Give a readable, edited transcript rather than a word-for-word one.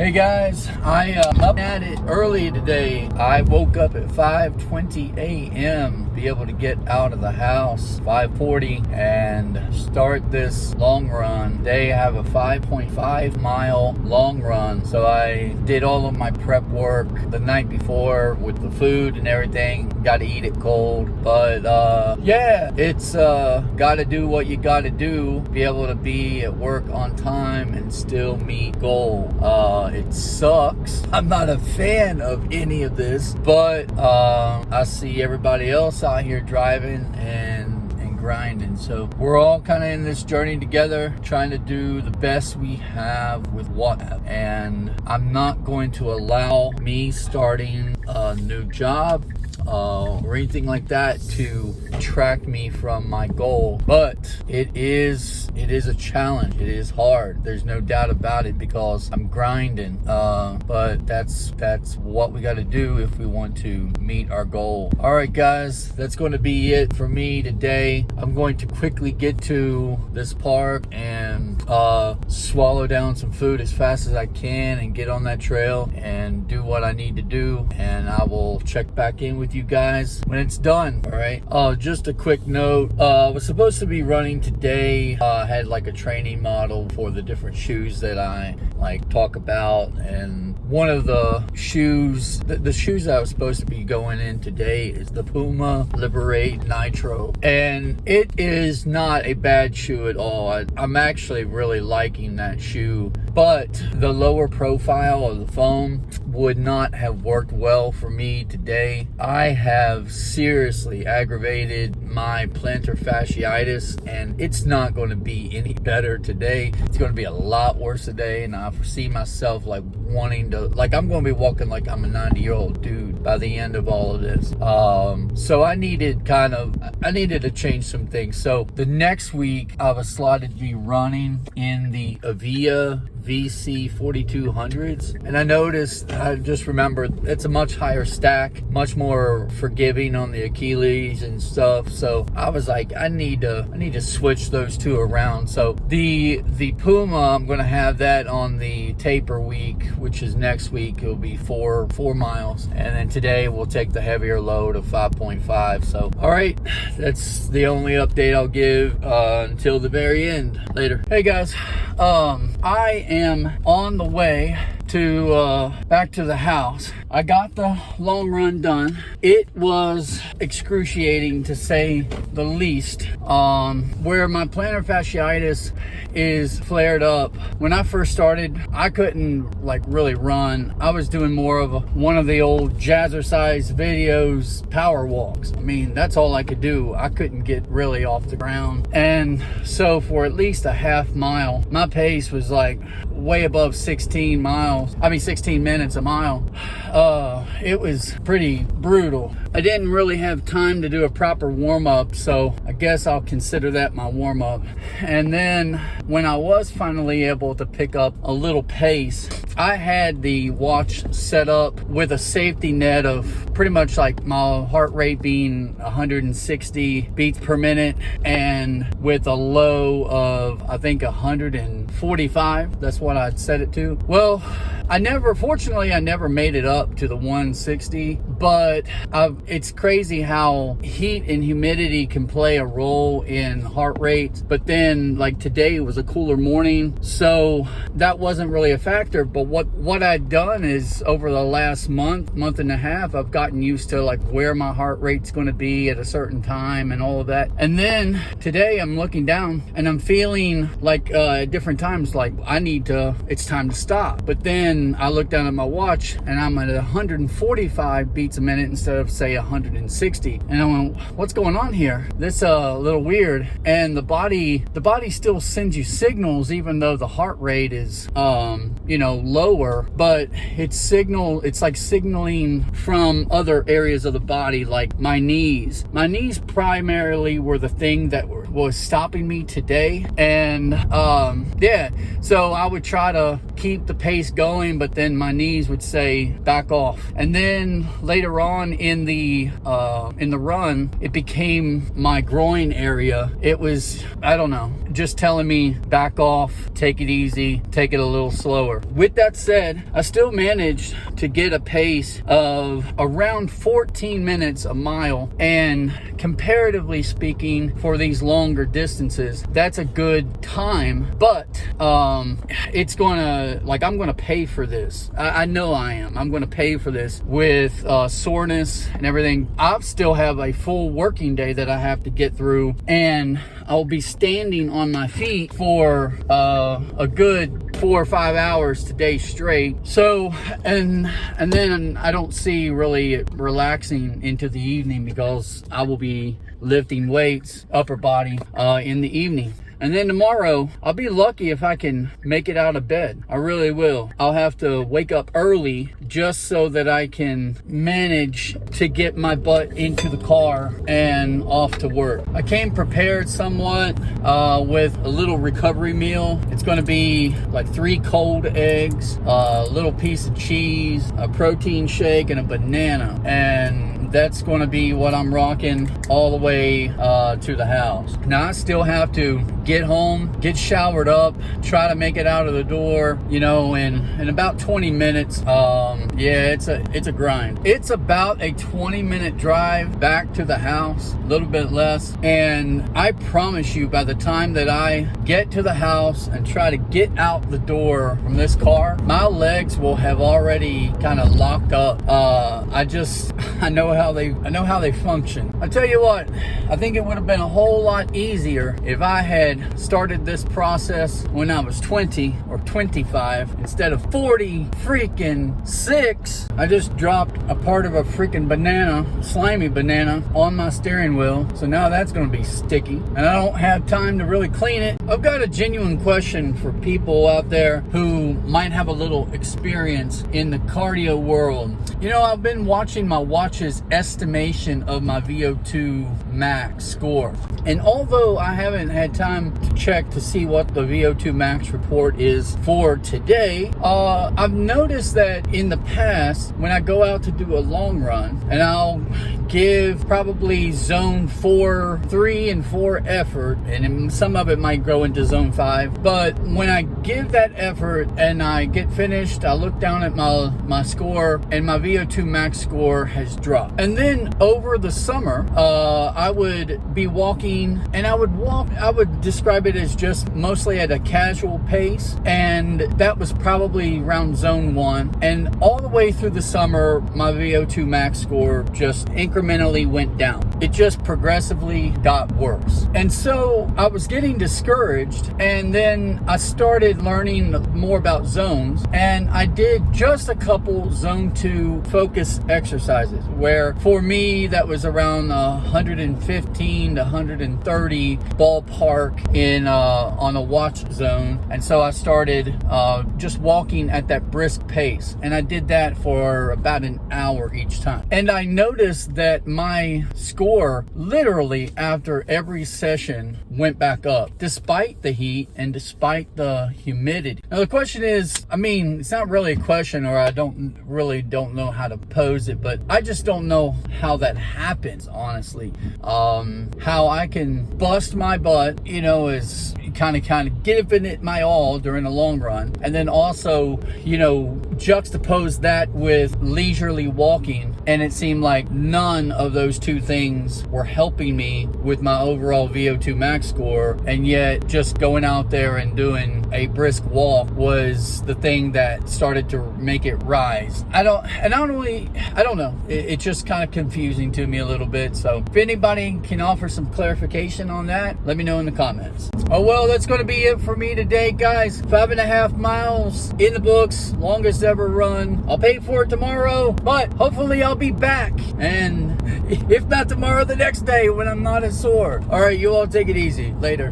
Hey guys, I up at it early today. I woke up at 5:20 a.m. be able to get out of the house 5:40 and start this long run. Today I have a 5.5 mile long run. So I did all of my prep work the night before with the food and everything. Got to eat it cold, but yeah, it's got to do what you got to do. Be able to be at work on time and still meet goal. It sucks. I'm not a fan of any of this, but I see everybody else out here driving and grinding. So we're all kind of in this journey together, trying to do the best we have with what we have. And I'm not going to allow me starting a new job or anything like that to detract me from my goal. But it is a challenge. It is hard. There's no doubt about it because I'm grinding. But that's what we got to do if we want to meet our goal. All right, guys, that's going to be it for me today. I'm going to quickly get to this park and swallow down some food as fast as I can and get on that trail and do what I need to do. And I will check back in with you guys when it's done. All right. Just a quick note. I was supposed to be running today. I had like a training model for the different shoes that I like talk about, and one of the shoes, the shoes I was supposed to be going in today is the Puma Liberate Nitro, and it is not a bad shoe at all. I'm actually really liking that shoe, but the lower profile of the foam would not have worked well for me today. I have seriously aggravated my plantar fasciitis, and it's not going to be any better today. It's going to be a lot worse today, and I foresee myself like wanting to, like I'm going to be walking like I'm a 90-year-old dude by the end of all of this. So I needed to change some things. So the next week I was slotted to be running in the Avia VC4200s, and I just remembered it's a much higher stack, much more forgiving on the Achilles and stuff. So I was like, I need to switch those two around. So the Puma, I'm going to have that on the taper week, which is next week. It'll be 4 miles, and then today we'll take the heavier load of 5.5. So all right, that's the only update I'll give until the very end. Later. Hey guys, I am on the way to back to the house. I got the long run done. It was excruciating to say the least. Where my plantar fasciitis is flared up. When I first started, I couldn't like really run. I was doing more of one of the old jazzercise videos, power walks. I mean, that's all I could do. I couldn't get really off the ground. And so for at least a half mile, my pace was like way above 16 minutes a mile. It was pretty brutal. I didn't really have time to do a proper warm-up, so I guess I'll consider that my warm-up. And then when I was finally able to pick up a little pace, I had the watch set up with a safety net of pretty much like my heart rate being 160 beats per minute, and with a low of I think 145. That's what I'd set it to. Well, fortunately I never made it up to the 160, but it's crazy how heat and humidity can play a role in heart rate. But then like today was a cooler morning, so that wasn't really a factor. But what I'd done is over the last month and a half, I've gotten used to like where my heart rate's going to be at a certain time and all of that. And then today I'm looking down and I'm feeling like at different times like it's time to stop. But then I look down at my watch and I'm at 145 beats a minute instead of say 160, and I went, what's going on here? This a little weird. And the body still sends you signals even though the heart rate is lower, but it's like signaling from other areas of the body, like my knees primarily were the thing that was stopping me today. And so I would try to keep the pace going, but then my knees would say back off. And then later on in the run, it became my groin area. It was, I don't know, just telling me back off, take it easy, take it a little slower. With that said, I still managed to get a pace of around 14 minutes a mile, and comparatively speaking, for these longer distances, that's a good time. But it's gonna, like, I'm gonna pay for this. I know I am. I'm gonna pay for this with soreness and everything. I still have a full working day that I have to get through, and I'll be standing on my feet for a good 4 or 5 hours today straight. So, and then I don't see really relaxing into the evening, because I will be lifting weights, upper body, in the evening. And then tomorrow, I'll be lucky if I can make it out of bed. I really will. I'll have to wake up early just so that I can manage to get my butt into the car and off to work. I came prepared somewhat with a little recovery meal. It's going to be like 3 cold eggs, a little piece of cheese, a protein shake, and a banana. And that's going to be what I'm rocking all the way to the house. Now, I still have to get home, get showered up, try to make it out of the door, you know, in about 20 minutes. Yeah, it's a grind. It's about a 20-minute drive back to the house, a little bit less. And I promise you, by the time that I get to the house and try to get out the door from this car, my legs will have already kind of locked up. I know how they function. I tell you what, I think it would have been a whole lot easier if I had started this process when I was 20 or 25 instead of 40 freaking 6. I just dropped a part of a freaking banana, slimy banana, on my steering wheel. So now that's going to be sticky, and I don't have time to really clean it. I've got a genuine question for people out there who might have a little experience in the cardio world. You know, I've been watching my watch's estimation of my VO2 max score. And although I haven't had time to check to see what the VO2 max report is for today, I've noticed that in the past, when I go out to do a long run, and I'll give probably zone 4, 3, and 4 effort, and some of it might go into zone 5, but when I give that effort and I get finished, I look down at my score, and my VO2 max score has dropped. And then over the summer, I would be walking, and I would describe it as just mostly at a casual pace, and that was probably around zone 1. And all the way through the summer, my VO2 max score just incrementally went down. It just progressively got worse. And so I was getting discouraged, and then I started learning more about zones, and I did just a couple zone 2 focus exercises, where for me that was around 115 to 130 ballpark in on a watch zone. And so I started just walking at that brisk pace, and I did that for about an hour each time. And I noticed that my score literally after every session went back up, despite the heat and despite the humidity. Now the question is, I mean, it's not really a question, or I don't know how to pose it, but I just don't know how that happens, honestly. How I can bust my butt, you know, is kind of giving it my all during a long run, and then also, you know, juxtapose that with leisurely walking, and it seemed like none of those two things were helping me with my overall VO2 max score, and yet just going out there and doing a brisk walk was the thing that started to make it rise. I don't know. It's just kind of confusing to me a little bit. So if anybody can offer some clarification on that, let me know in the comments. Oh well, that's going to be it for me today, guys. 5.5 miles in the books, longest ever run. I'll pay for it tomorrow, but hopefully I'll be back, and if not tomorrow, the next day when I'm not as sore. All right, you all take it easy. Later.